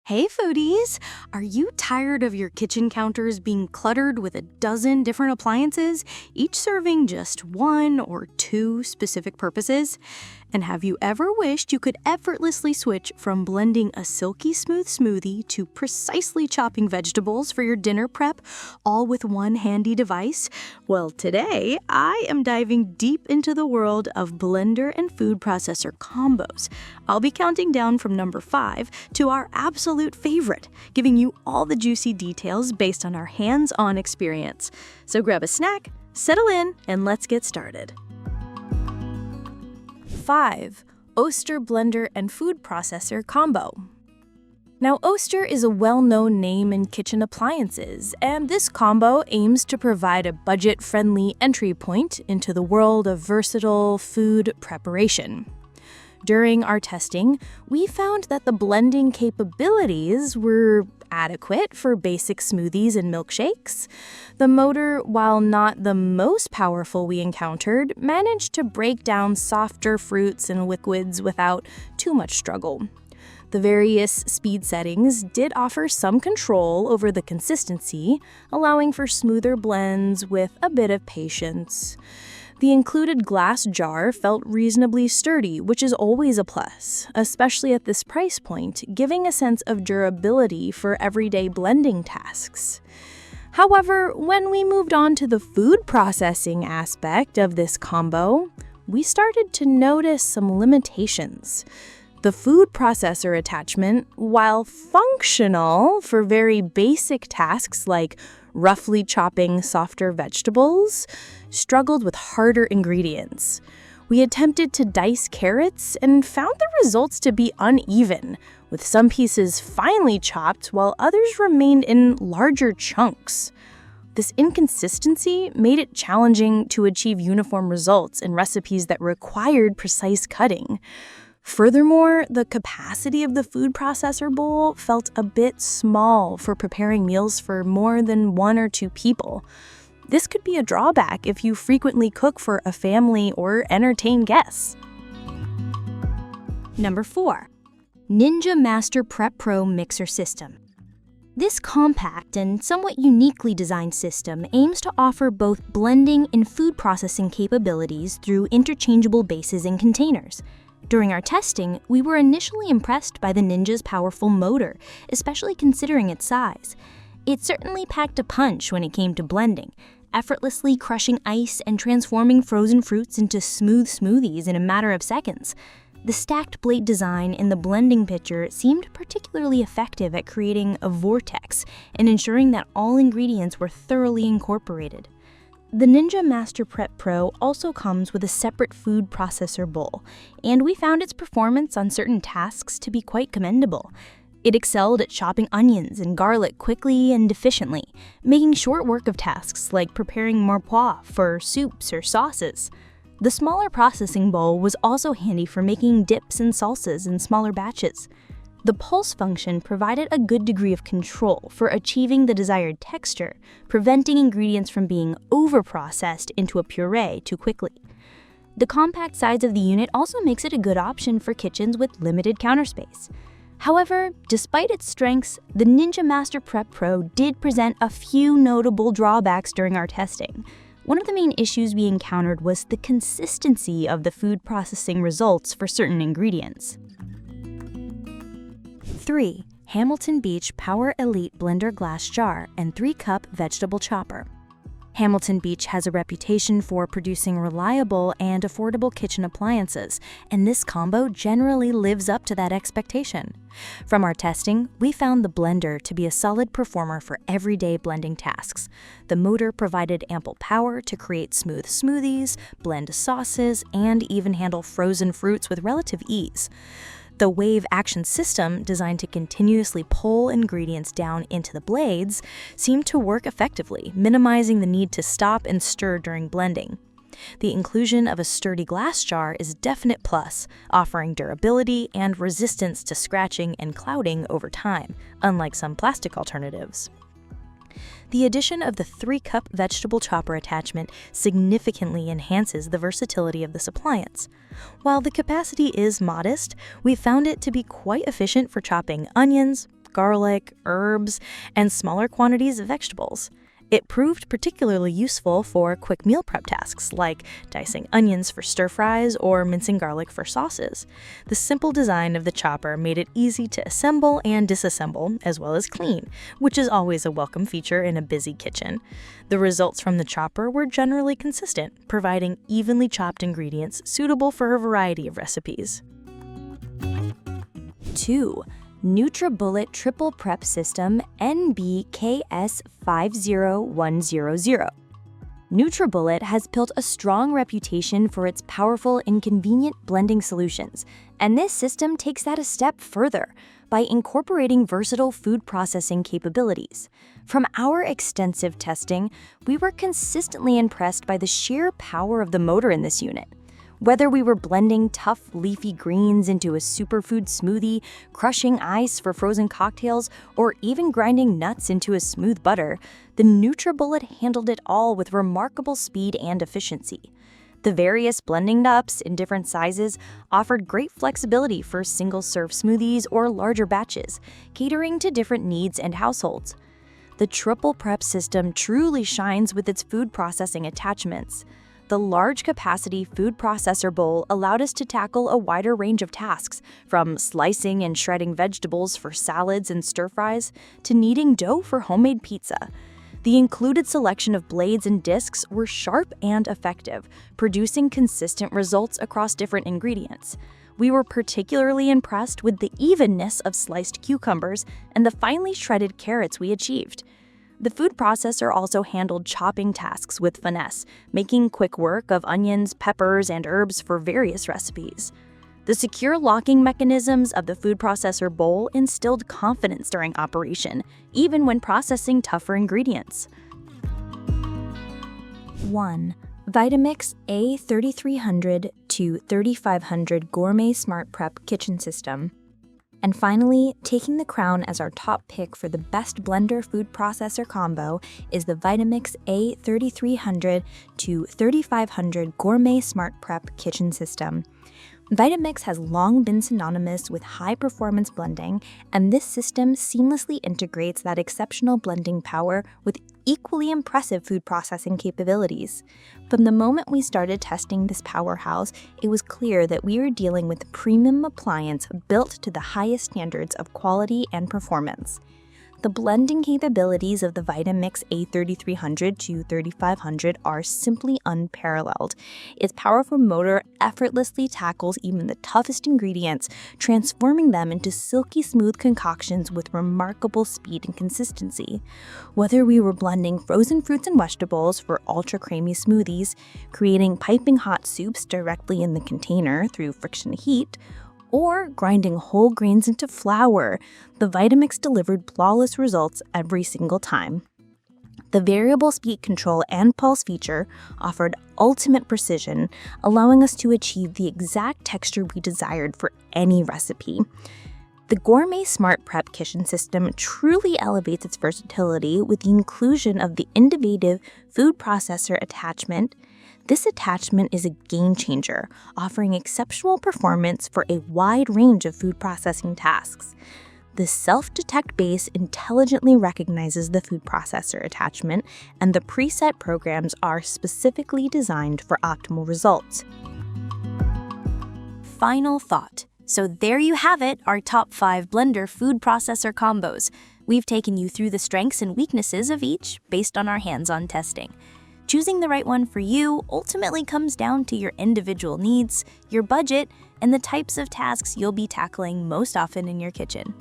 Hey foodies! Are you tired of your kitchen counters being cluttered with a dozen different appliances, each serving just one or two specific purposes? And have you ever wished you could effortlessly switch from blending a silky smooth smoothie to precisely chopping vegetables for your dinner prep, all with one handy device? Well, today I am diving deep into the world of blender and food processor combos. I'll be counting down from number 5 to our absolute favorite, giving you all the juicy details based on our hands-on experience. So grab a snack, settle in, and let's get started. 5. Oster blender and food processor combo. Now, Oster is a well-known name in kitchen appliances, and this combo aims to provide a budget-friendly entry point into the world of versatile food preparation. During our testing, we found that the blending capabilities were adequate for basic smoothies and milkshakes. The motor, while not the most powerful we encountered, managed to break down softer fruits and liquids without too much struggle. The various speed settings did offer some control over the consistency, allowing for smoother blends with a bit of patience. The included glass jar felt reasonably sturdy, which is always a plus, especially at this price point, giving a sense of durability for everyday blending tasks. However, when we moved on to the food processing aspect of this combo, we started to notice some limitations. The food processor attachment, while functional for very basic tasks like roughly chopping softer vegetables, struggled with harder ingredients. We attempted to dice carrots and found the results to be uneven, with some pieces finely chopped while others remained in larger chunks. This inconsistency made it challenging to achieve uniform results in recipes that required precise cutting. Furthermore, the capacity of the food processor bowl felt a bit small for preparing meals for more than 1 or 2 people. This could be a drawback if you frequently cook for a family or entertain guests. Number 4. Ninja SmartPrep Pro Mixer System. This compact and somewhat uniquely designed system aims to offer both blending and food processing capabilities through interchangeable bases and containers. During our testing, we were initially impressed by the Ninja's powerful motor, especially considering its size. It certainly packed a punch when it came to blending, effortlessly crushing ice and transforming frozen fruits into smooth smoothies in a matter of seconds. The stacked blade design in the blending pitcher seemed particularly effective at creating a vortex and ensuring that all ingredients were thoroughly incorporated. The Ninja SmartPrep Pro also comes with a separate food processor bowl, and we found its performance on certain tasks to be quite commendable. It excelled at chopping onions and garlic quickly and efficiently, making short work of tasks like preparing mirepoix for soups or sauces. The smaller processing bowl was also handy for making dips and salsas in smaller batches. The pulse function provided a good degree of control for achieving the desired texture, preventing ingredients from being over-processed into a puree too quickly. The compact size of the unit also makes it a good option for kitchens with limited counter space. However, despite its strengths, the Ninja SmartPrep Pro did present a few notable drawbacks during our testing. One of the main issues we encountered was the consistency of the food processing results for certain ingredients. 3. Hamilton Beach Power Elite Blender Glass Jar and 3-cup Vegetable Chopper. Hamilton Beach has a reputation for producing reliable and affordable kitchen appliances, and this combo generally lives up to that expectation. From our testing, we found the blender to be a solid performer for everyday blending tasks. The motor provided ample power to create smooth smoothies, blend sauces, and even handle frozen fruits with relative ease. The wave action system, designed to continuously pull ingredients down into the blades, seemed to work effectively, minimizing the need to stop and stir during blending. The inclusion of a sturdy glass jar is a definite plus, offering durability and resistance to scratching and clouding over time, unlike some plastic alternatives. The addition of the 3-cup vegetable chopper attachment significantly enhances the versatility of this appliance. While the capacity is modest, we found it to be quite efficient for chopping onions, garlic, herbs, and smaller quantities of vegetables. It proved particularly useful for quick meal prep tasks like dicing onions for stir fries or mincing garlic for sauces. The simple design of the chopper made it easy to assemble and disassemble, as well as clean, which is always a welcome feature in a busy kitchen. The results from the chopper were generally consistent, providing evenly chopped ingredients suitable for a variety of recipes. 2. nutribullet Triple Prep System NBKS50100. nutribullet has built a strong reputation for its powerful and convenient blending solutions, and this system takes that a step further by incorporating versatile food processing capabilities. From our extensive testing, we were consistently impressed by the sheer power of the motor in this unit. Whether we were blending tough, leafy greens into a superfood smoothie, crushing ice for frozen cocktails, or even grinding nuts into a smooth butter, the nutribullet handled it all with remarkable speed and efficiency. The various blending cups in different sizes offered great flexibility for single-serve smoothies or larger batches, catering to different needs and households. The Triple Prep system truly shines with its food processing attachments. The large-capacity food processor bowl allowed us to tackle a wider range of tasks, from slicing and shredding vegetables for salads and stir-fries to kneading dough for homemade pizza. The included selection of blades and discs were sharp and effective, producing consistent results across different ingredients. We were particularly impressed with the evenness of sliced cucumbers and the finely shredded carrots we achieved. The food processor also handled chopping tasks with finesse, making quick work of onions, peppers, and herbs for various recipes. The secure locking mechanisms of the food processor bowl instilled confidence during operation, even when processing tougher ingredients. 1. Vitamix A3300 to 3500 Gourmet SmartPrep Kitchen System. And finally, taking the crown as our top pick for the best blender food processor combo is the Vitamix A3300 to 3500 Gourmet SmartPrep Kitchen System. Vitamix has long been synonymous with high-performance blending, and this system seamlessly integrates that exceptional blending power with equally impressive food processing capabilities. From the moment we started testing this powerhouse, it was clear that we were dealing with a premium appliance built to the highest standards of quality and performance. The blending capabilities of the Vitamix A3300 to 3500 are simply unparalleled. Its powerful motor effortlessly tackles even the toughest ingredients, transforming them into silky smooth concoctions with remarkable speed and consistency. Whether we were blending frozen fruits and vegetables for ultra-creamy smoothies, creating piping hot soups directly in the container through friction heat, or grinding whole grains into flour, the Vitamix delivered flawless results every single time. The variable speed control and pulse feature offered ultimate precision, allowing us to achieve the exact texture we desired for any recipe. The Gourmet SmartPrep Kitchen System truly elevates its versatility with the inclusion of the innovative food processor attachment. This attachment is a game changer, offering exceptional performance for a wide range of food processing tasks. The self-detect base intelligently recognizes the food processor attachment, and the preset programs are specifically designed for optimal results. Final thought. So there you have it, our top 5 blender food processor combos. We've taken you through the strengths and weaknesses of each based on our hands-on testing. Choosing the right one for you ultimately comes down to your individual needs, your budget, and the types of tasks you'll be tackling most often in your kitchen.